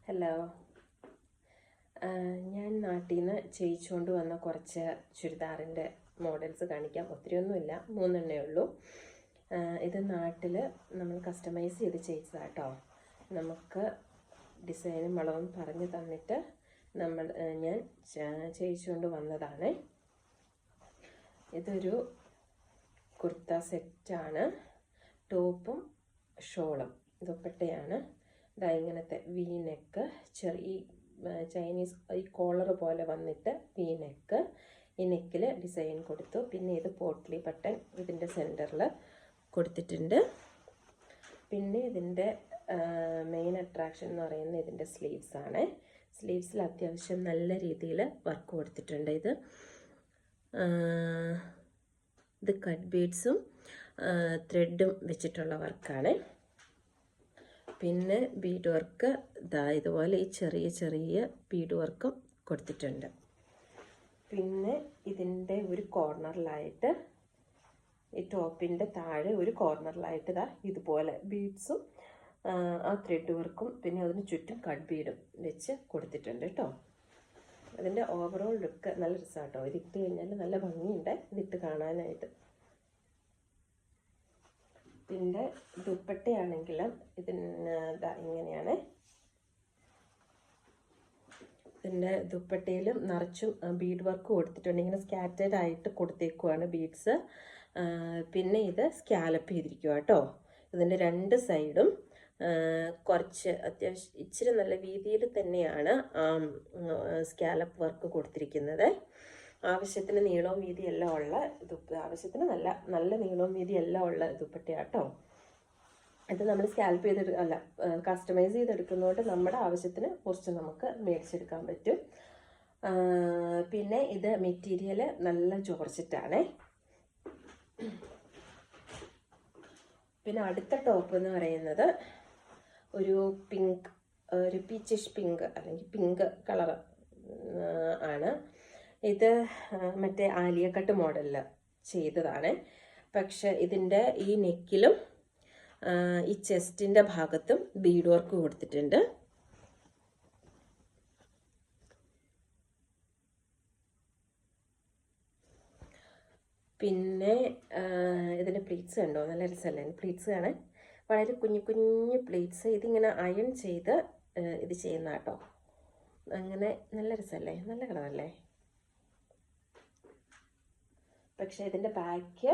Hello. ഞാൻ നാട്ടിൽ നിന്ന് ചെയ്യിച്ചുകൊണ്ട് വന്ന കുറച്ച് ചുരിദാറിൻ്റെ മോഡൽസ് കാണിക്കാം. ഒത്തിരിയൊന്നുമില്ല, 3 ഉള്ളൂ. ഇത് നാട്ടിൽ നമ്മൾ കസ്റ്റമൈസ് ചെയ്ത് ചെയ്യിച്ചതാട്ടോ. നമുക്ക് ഡിസൈനും വളവും പറഞ്ഞു തന്നിട്ട് ഞാൻ ചെയ്യിച്ചുകൊണ്ട് വന്നതാണ്. ഇതൊരു കുർത്ത സെറ്റാണ്. ടോപ്പും ഷോളും ദുപ്പട്ടയാണ്. ഇതാ ഇങ്ങനത്തെ വി നെക്ക്, ചെറിയ ചൈനീസ് ഈ കോളർ പോലെ വന്നിട്ട് വി നെക്ക്. ഈ നെക്കിൽ ഡിസൈൻ കൊടുത്തു. പിന്നെ ഇത് പോട്ട്ലി ബട്ടൺ ഇതിൻ്റെ സെൻറ്ററിൽ കൊടുത്തിട്ടുണ്ട്. പിന്നെ ഇതിൻ്റെ മെയിൻ അട്രാക്ഷൻ എന്ന് പറയുന്നത് ഇതിൻ്റെ സ്ലീവ്സ് ആണ്. സ്ലീവ്സിൽ അത്യാവശ്യം നല്ല രീതിയിൽ വർക്ക് കൊടുത്തിട്ടുണ്ട്. ഇത് കട്ട് ബീഡ്സും ത്രെഡും വെച്ചിട്ടുള്ള വർക്കാണ്. പിന്നെ ബീഡ് വർക്ക് ഇതുപോലെ ഈ ചെറിയ ചെറിയ ബീഡ് വർക്കും കൊടുത്തിട്ടുണ്ട്. പിന്നെ ഇതിൻ്റെ ഒരു കോർണറിലായിട്ട്, ഈ ടോപ്പിൻ്റെ താഴെ ഒരു കോർണറിലായിട്ട് ഇതുപോലെ ബീഡ്സും ആ ത്രെഡ് വർക്കും പിന്നെ അതിന് ചുറ്റും കട്ട് ബീഡും വെച്ച് കൊടുത്തിട്ടുണ്ട് കേട്ടോ. അതിൻ്റെ ഓവറോൾ ലുക്ക് നല്ല രസമാട്ടോ. ഇതിട്ട് കഴിഞ്ഞാൽ നല്ല ഭംഗിയുണ്ട് ഇതിട്ട് കാണാനായിട്ട്. പിന്നെ ദുപ്പട്ടയാണെങ്കിലും ഇങ്ങനെയാണ്. ഇതിൻ്റെ ദുപ്പട്ടയിലും നിറച്ചും ബീഡ് വർക്ക് കൊടുത്തിട്ടുണ്ട്. ഇങ്ങനെ സ്കാറ്റേഡ് ആയിട്ട് കൊടുത്തേക്കുവാണ് ബീഡ്സ്. പിന്നെ ഇത് സ്കാലപ്പ് ചെയ്തിരിക്കുക കേട്ടോ. ഇതിൻ്റെ 2 സൈഡും കുറച്ച് അത്യാവശ്യം ഇച്ചിരി നല്ല വീതിയിൽ തന്നെയാണ് സ്കാലപ്പ് വർക്ക് കൊടുത്തിരിക്കുന്നത്. ആവശ്യത്തിന് നീളവും വീതിയെല്ലാം ഉള്ള ആവശ്യത്തിന് നല്ല നീളവും വീതിയെല്ലാം ഉള്ള ദുപ്പട്ടയാട്ടോ. ഇത് നമ്മൾ സ്കാൽപ്പ് കസ്റ്റമൈസ് ചെയ്തെടുക്കുന്നതുകൊണ്ട് നമ്മുടെ ആവശ്യത്തിന് കുറച്ച് നമുക്ക് മേടിച്ചെടുക്കാൻ പറ്റും. പിന്നെ ഇത് മെറ്റീരിയൽ നല്ല ജോർജറ്റാണ്. പിന്നെ അടുത്ത ടോപ്പ് എന്ന് പറയുന്നത് ഒരു പീച്ചിഷ് പിങ്ക് അല്ലെങ്കിൽ പിങ്ക് കളർ ആണ്. ഇത് മറ്റേ ആലിയ കട്ട് മോഡലിൽ ചെയ്തതാണ്. പക്ഷെ ഇതിൻ്റെ ഈ നെക്കിലും ഈ ചെസ്റ്റിൻ്റെ ഭാഗത്തും ബീഡ് വർക്ക് കൊടുത്തിട്ടുണ്ട്. പിന്നെ ഇതിൻ്റെ പ്ലീറ്റ്സ് ഉണ്ടോ, നല്ല രസമല്ലേ പ്ലീറ്റ്സ് കാണാൻ. വളരെ കുഞ്ഞു കുഞ്ഞു പ്ലീറ്റ്സ്. ഇതിങ്ങനെ അയൺ ചെയ്ത് ഇത് ചെയ്യുന്ന കേട്ടോ. അങ്ങനെ നല്ല രസമല്ലേ, നല്ല കളറല്ലേ. പക്ഷേ ഇതിൻ്റെ ബാക്ക്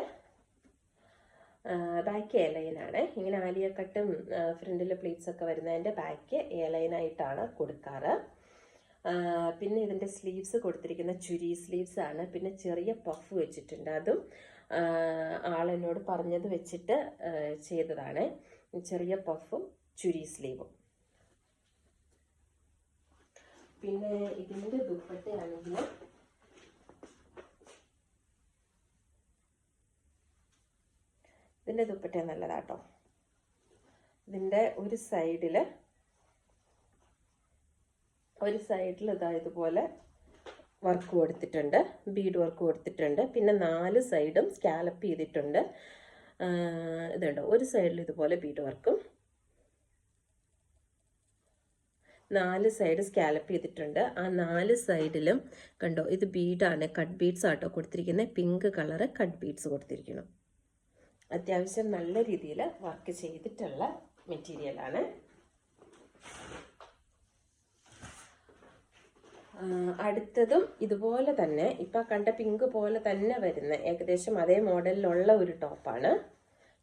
എ ലൈനാണ്. ഇങ്ങനെ ആലിയ കട്ടും ഫ്രണ്ടിൽ പ്ലീറ്റ്സ് ഒക്കെ വരുന്നതിൻ്റെ ബാക്ക് എ ലൈനായിട്ടാണ് കൊടുക്കാറ്. പിന്നെ ഇതിൻ്റെ സ്ലീവ്സ് കൊടുത്തിരിക്കുന്ന ചുരി സ്ലീവ്സ് ആണ്. പിന്നെ ചെറിയ പഫ് വെച്ചിട്ടുണ്ട്. അതും ആളെന്നോട് പറഞ്ഞത് വെച്ചിട്ട് ചെയ്തതാണ്. ചെറിയ പഫും ചുരി സ്ലീവും. പിന്നെ ഇതിൻ്റെ ദുപ്പട്ടയാണെങ്കിൽ ഇതിൻ്റെ ദുപ്പട്ട നല്ലതാട്ടോ. ഇതിൻ്റെ ഒരു സൈഡിൽ ഇതുപോലെ വർക്ക് കൊടുത്തിട്ടുണ്ട്, ബീഡ് വർക്ക് കൊടുത്തിട്ടുണ്ട്. പിന്നെ 4 സൈഡും സ്കാലപ്പ് ചെയ്തിട്ടുണ്ട്. ഇതുണ്ടോ, ഒരു സൈഡിൽ ഇതുപോലെ ബീഡ് വർക്കും 4 സൈഡ് സ്കാലപ്പ് ചെയ്തിട്ടുണ്ട്. ആ 4 സൈഡിലും കണ്ടോ, ഇത് ബീഡാണ്, കട്ട് ബീഡ്സ് ആട്ടോ കൊടുത്തിരിക്കുന്നത്. പിങ്ക് കളറ് കട്ട് ബീഡ്സ് കൊടുത്തിരിക്കണം. അത്യാവശ്യം നല്ല രീതിയിൽ വർക്ക് ചെയ്തിട്ടുള്ള മെറ്റീരിയലാണ്. അടുത്തതും ഇതുപോലെ തന്നെ, ഇപ്പം കണ്ട പിങ്ക് പോലെ തന്നെ വരുന്ന ഏകദേശം അതേ മോഡലിലുള്ള ഒരു ടോപ്പാണ്.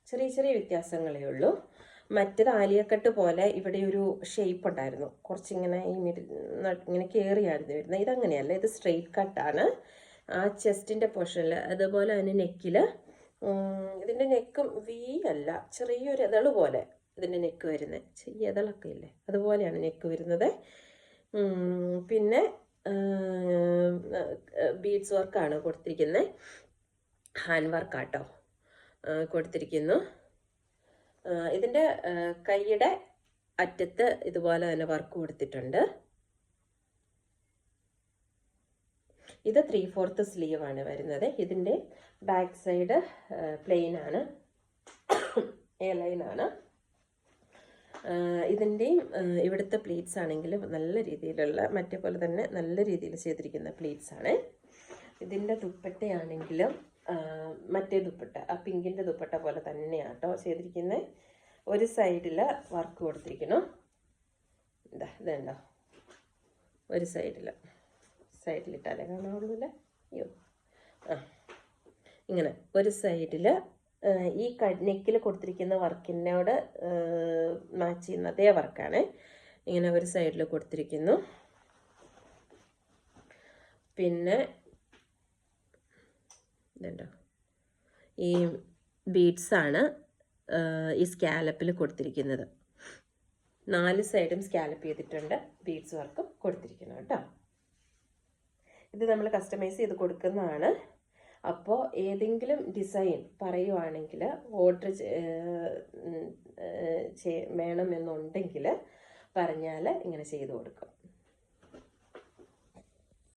ചെറിയ ചെറിയ വ്യത്യാസങ്ങളേ ഉള്ളൂ. മറ്റേത് ആലിയക്കട്ട് പോലെ ഇവിടെ ഒരു ഷേപ്പ് ഉണ്ടായിരുന്നു, കുറച്ചിങ്ങനെ ഇങ്ങനെ കയറിയായിരുന്നു വരുന്നത്. ഇതങ്ങനെയല്ല, ഇത് സ്ട്രെയിറ്റ് കട്ടാണ്. ആ ചെസ്റ്റിൻ്റെ പോർഷനിൽ അതുപോലെ തന്നെ നെക്കിൽ, ഇതിൻ്റെ നെക്കും വി അല്ല, ചെറിയൊരു എതള് പോലെ ഇതിൻ്റെ നെക്ക് വരുന്നത്. ചെറിയ എതളൊക്കെ ഇല്ലേ, അതുപോലെയാണ് നെക്ക് വരുന്നത്. പിന്നെ ബീഡ്സ് വർക്കാണ് കൊടുത്തിരിക്കുന്നത്. ഹാൻഡ് വർക്കാട്ടോ കൊടുത്തിരിക്കുന്നു. ഇതിൻ്റെ കൈയുടെ അറ്റത്ത് ഇതുപോലെ തന്നെ വർക്ക് കൊടുത്തിട്ടുണ്ട്. ഇത് 3/4 സ്ലീവ് ആണ് വരുന്നത്. ഇതിൻ്റെ ബാക്ക് സൈഡ് പ്ലെയിൻ ആണ്, എ ലൈൻ ആണ്. ഇതിൻ്റെയും ഇവിടുത്തെ പ്ലീറ്റ്സ് ആണെങ്കിൽ നല്ല രീതിയിലുള്ള മറ്റേ പോലെ തന്നെ നല്ല രീതിയിൽ ചെയ്തിരിക്കുന്ന പ്ലീറ്റ്സ് ആണ്. ഇതിൻ്റെ ദുപ്പട്ടയാണെങ്കിലും മറ്റേ ദുപ്പട്ട ആ പിങ്കിൻ്റെ ദുപ്പട്ട പോലെ തന്നെയാണ് കേട്ടോ ചെയ്തിരിക്കുന്നത്. ഒരു സൈഡിൽ വർക്ക് കൊടുത്തിരിക്കുന്നു. ഇതുണ്ടോ, ഒരു സൈഡിലിട്ടാലേ കാണാവുള്ളൂല്ലേ. അയ്യോ ഇങ്ങനെ ഒരു സൈഡിൽ ഈ നെക്കിൽ കൊടുത്തിരിക്കുന്ന വർക്കിനോട് മാച്ച് ചെയ്യുന്ന അതേ വർക്കാണ്. ഇങ്ങനെ ഒരു സൈഡിൽ കൊടുത്തിരിക്കുന്നു. പിന്നെ ഇതുണ്ടോ, ഈ ബീഡ്സാണ് ഈ സ്കാലപ്പിൽ കൊടുത്തിരിക്കുന്നത്. 4 സൈഡും സ്കാലപ്പ് ചെയ്തിട്ടുണ്ട്, ബീഡ്സ് വർക്കും കൊടുത്തിരിക്കുന്നു കേട്ടോ. ഇത് നമ്മൾ കസ്റ്റമൈസ് ചെയ്ത് കൊടുക്കുന്നതാണ്. അപ്പോൾ ഏതെങ്കിലും ഡിസൈൻ പറയുവാണെങ്കിൽ ഓർഡർ വേണമെന്നുണ്ടെങ്കിൽ പറഞ്ഞാൽ ഇങ്ങനെ ചെയ്ത് കൊടുക്കും.